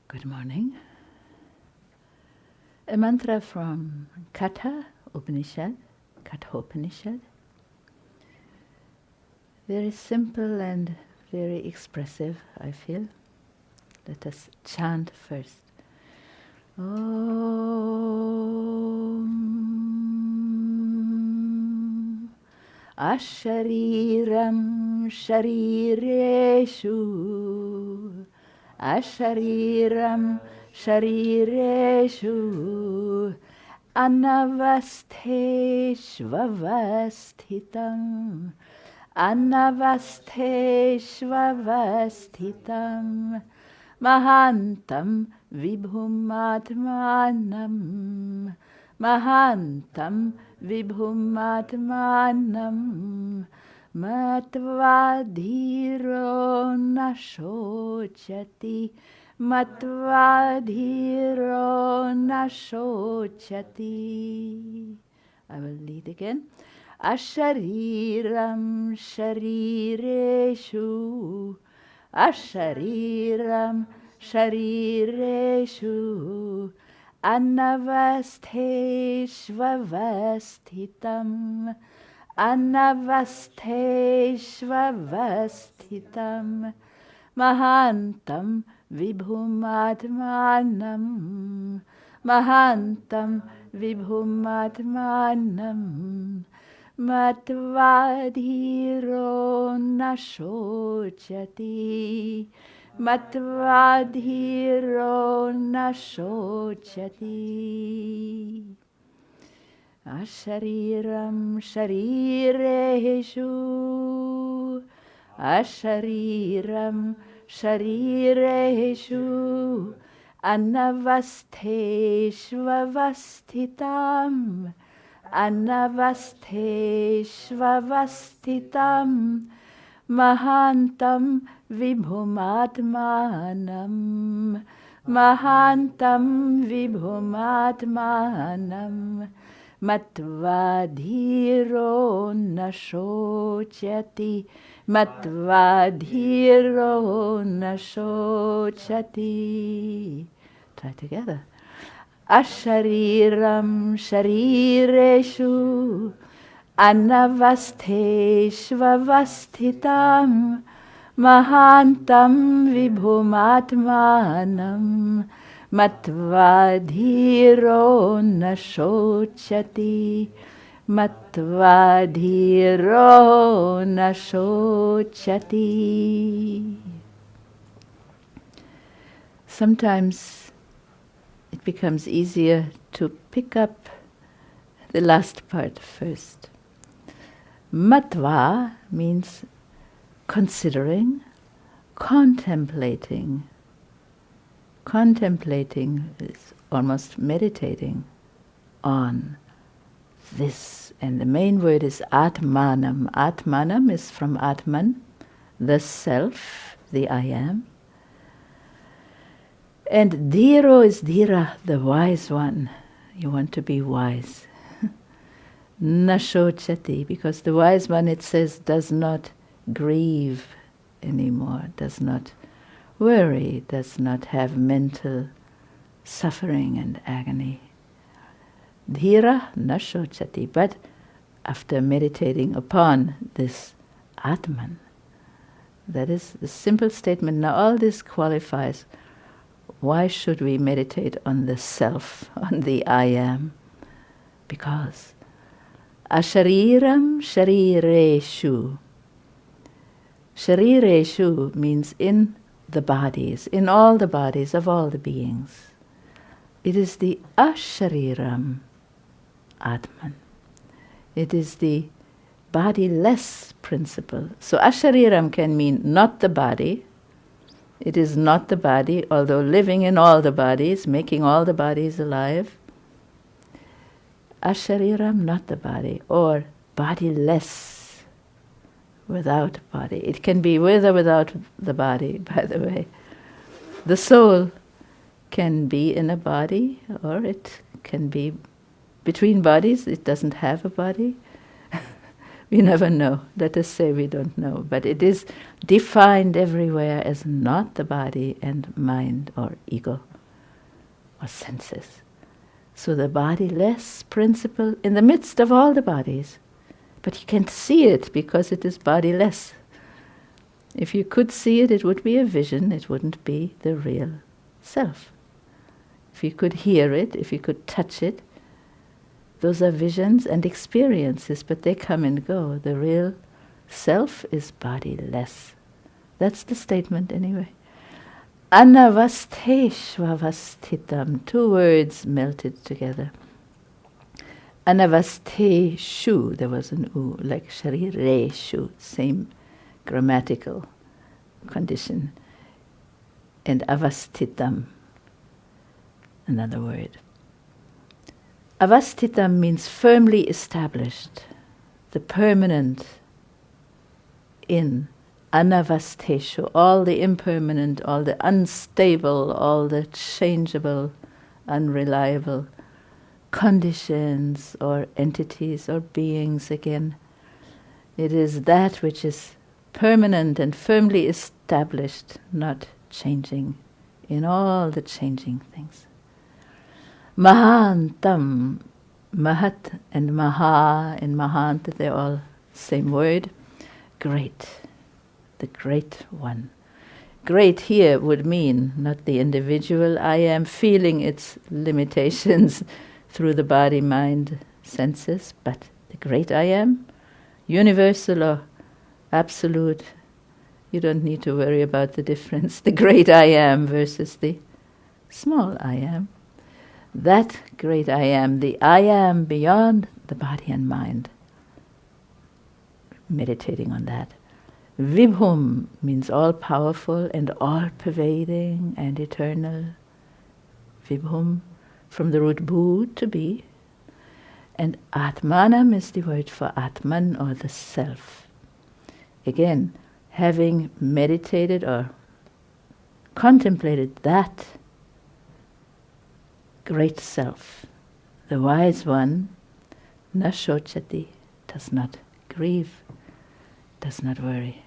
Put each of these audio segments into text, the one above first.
Good morning. A mantra from Katha Upanishad, Katha Upanishad. Very simple and very expressive, I feel. Let us chant first. Om Ashariram Sharireshu Ashariram Sharireshu Anavasteshvavasthitam Anavasteshvavasthitam Mahantam Vibhumatmanam Mahantam Vibhumatmanam Matvadhiro nashochati Matvadhiro nashochati. I will lead again. Ashariram sharireshu Ashariram sharireshu Anavasteshvavasthitam Anavasteshvavasthitam Mahantam Vibhumatmanam Mahantam Vibhumatmanam Matvadhiro nashochati Matvadhiro nashochati. Ashariram sharireshu Ashariram sharireshu Anavasteshvavasthitam Anavasteshvavasthitam Mahantam Vibhumatmanam Mahantam Vibhumatmanam Matvadhiro nashochati Matvadhiro nashochati. Try together. Ashariram sharireshu Anavasteshvavasthitam Mahantam Vibhumatmanam Matvadhiro nashochati Matvadhiro nashochati. Sometimes it becomes easier to pick up the last part first. Matva means considering, contemplating. Contemplating is almost meditating on this. And the main word is Atmanam. Atmanam is from Atman, the self, the I am. And Dhiro is Dhira, the wise one. You want to be wise. Nashochati, because the wise one, it says, does not grieve anymore, does not worry, does not have mental suffering and agony. Dhira nashochati. But after meditating upon this Atman, that is the simple statement. Now all this qualifies. Why should we meditate on the self, on the I am? Because Ashariram sharireshu. Sharireshu means in the bodies, in all the bodies of all the beings. It is the Ashariram Atman. It is the bodiless principle. So Ashariram can mean not the body. It is not the body, although living in all the bodies, making all the bodies alive. Ashariram, not the body, or bodiless, without body. It can be with or without the body, by the way. The soul can be in a body, or it can be between bodies. It doesn't have a body. We never know. Let us say we don't know. But it is defined everywhere as not the body and mind or ego or senses. So the bodiless principle in the midst of all the bodies. But you can't see it because it is bodiless. If you could see it, it would be a vision. It wouldn't be the real self. If you could hear it, if you could touch it, those are visions and experiences, but they come and go. The real self is bodiless. That's the statement anyway. Anavasteshvavastitam. 2 words melted together. Anavasteshu, there was an u, like sharireshu, same grammatical condition. And avastitam, another word. Avastitam means firmly established, the permanent in. Anavasteshu, all the impermanent, all the unstable, all the changeable, unreliable conditions or entities or beings again. It is that which is permanent and firmly established, not changing in all the changing things. Mahantam, Mahat and Maha and Mahant, they're all same word. Great, the great one. Great here would mean not the individual I am feeling its limitations through the body, mind, senses, but the great I am, universal or absolute. You don't need to worry about the difference. The great I am versus the small I am. That great I am, the I am beyond the body and mind. Meditating on that. Vibhum means all-powerful and all-pervading and eternal. Vibhum, from the root bhu, to be. And Atmanam is the word for Atman, or the self. Again, having meditated or contemplated that great self, the wise one, na shochati, does not grieve, does not worry.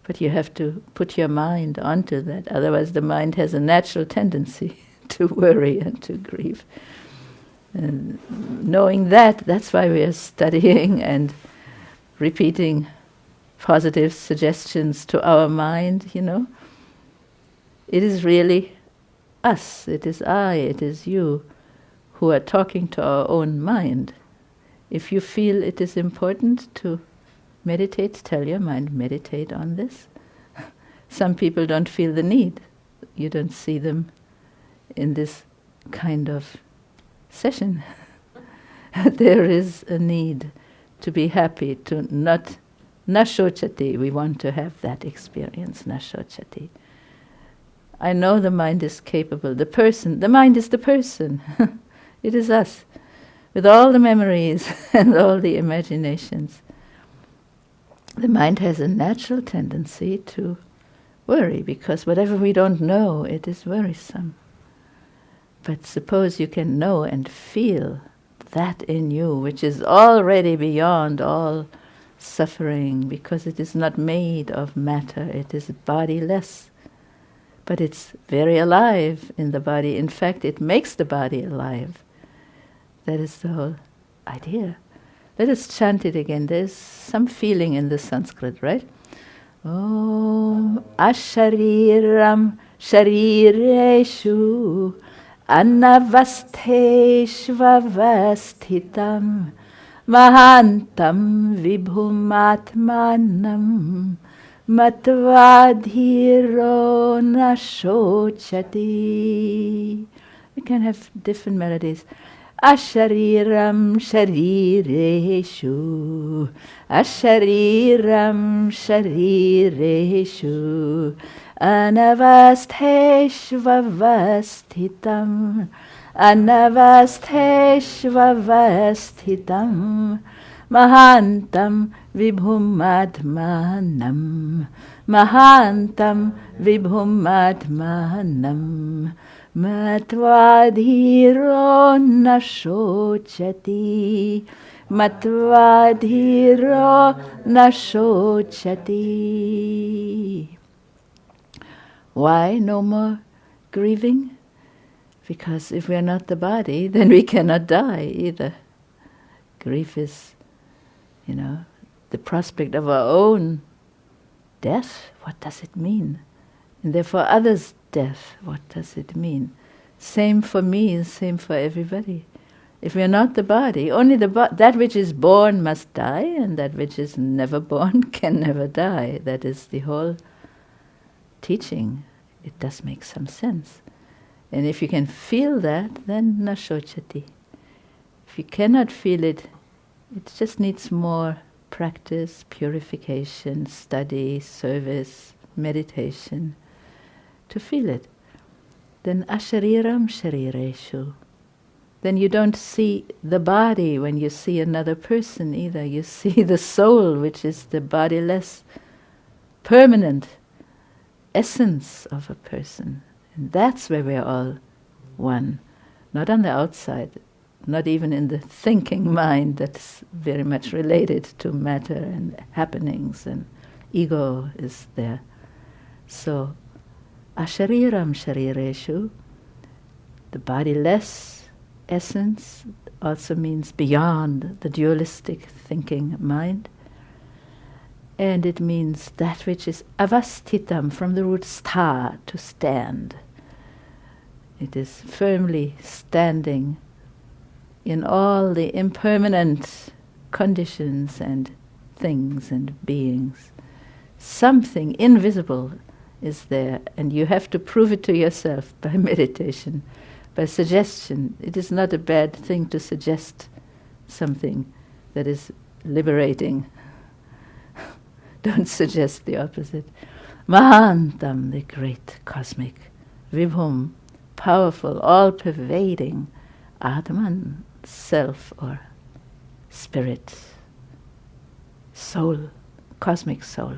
But you have to put your mind onto that, otherwise the mind has a natural tendency to worry and to grieve. And knowing that, that's why we are studying and repeating positive suggestions to our mind, you know. It is really us, it is I, it is you who are talking to our own mind. If you feel it is important to meditate, tell your mind, meditate on this. Some people don't feel the need. You don't see them in this kind of session. There is a need to be happy, to not nashochati. We want to have that experience, nashochati. I know the mind is capable. The mind is the person. It is us, with all the memories and all the imaginations. The mind has a natural tendency to worry, because whatever we don't know, it is worrisome. But suppose you can know and feel that in you, which is already beyond all suffering, because it is not made of matter, it is bodiless. But it's very alive in the body. In fact, it makes the body alive. That is the whole idea. Let us chant it again. There's some feeling in the Sanskrit, right? Om Ashariram Sharireshu Anavasteshvavastitam Mahantam Vibhumatmanam Matvadhiro Nashochati. We can have different melodies. Ashariram sharireshu, ashariram sharireshu, anavasteshvavastitam, anavasteshvavastitam, mahantam vibhumadmanam, mahantam vibhumadmanam. Matvadhiro nashochati. matva dhiro na shochati. Why no more grieving? Because if we are not the body, then we cannot die either. Grief is, the prospect of our own death. What does it mean? And therefore others' death. What does it mean? Same for me, same for everybody. If we are not the body, only that which is born must die, and that which is never born can never die. That is the whole teaching. It does make some sense. And if you can feel that, then na shochati. If you cannot feel it, it just needs more practice, purification, study, service, meditation to feel it. Then ashariram sharireshu. Then you don't see the body when you see another person either. You see the soul, which is the bodiless, permanent essence of a person. And that's where we're all one. Not on the outside, not even in the thinking mind that's very much related to matter and happenings, and ego is there. So, ashariram sharireshu, the bodiless essence, also means beyond the dualistic thinking mind. And it means that which is avastitam, from the root stha, to stand. It is firmly standing in all the impermanent conditions and things and beings. Something invisible is there, and you have to prove it to yourself by meditation, by suggestion. It is not a bad thing to suggest something that is liberating. Don't suggest the opposite. Mahantam, the great cosmic, Vibhum, powerful, all-pervading, Atman, self or spirit, soul, cosmic soul.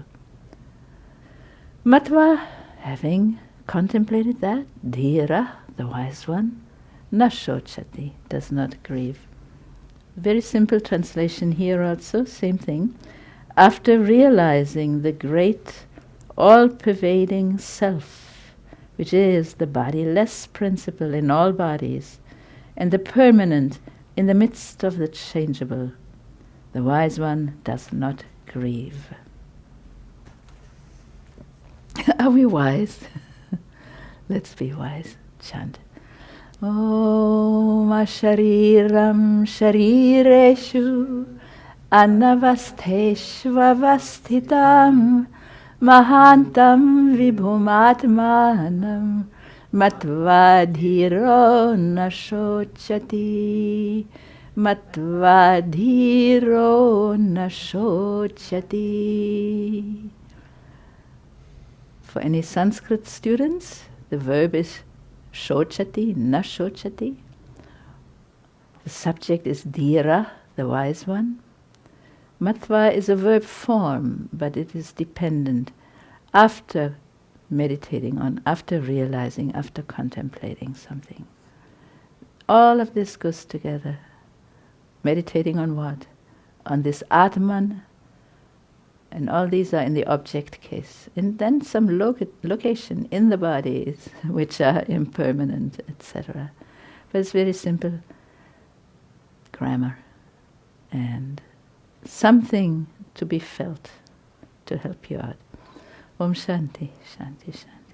Matva, having contemplated that, Dhira, the wise one, na shochati, does not grieve. Very simple translation here also, same thing. After realizing the great, all-pervading self, which is the bodiless principle in all bodies, and the permanent in the midst of the changeable, the wise one does not grieve. Are we wise? Let's be wise. Chant. Om Ashariram Sharireshu Anavasteshvavastitam Mahantam Vibhumatmanam Matvadhiro Nashochati Matvadhiro Nashochati. For any Sanskrit students, the verb is shochati, nashochati. The subject is dhira, the wise one. Matva is a verb form, but it is dependent after meditating on, after realizing, after contemplating something. All of this goes together. Meditating on what? On this Atman, and all these are in the object case. And then some location in the bodies, which are impermanent, etc. But it's very simple grammar and something to be felt to help you out. Om Shanti, Shanti, Shanti.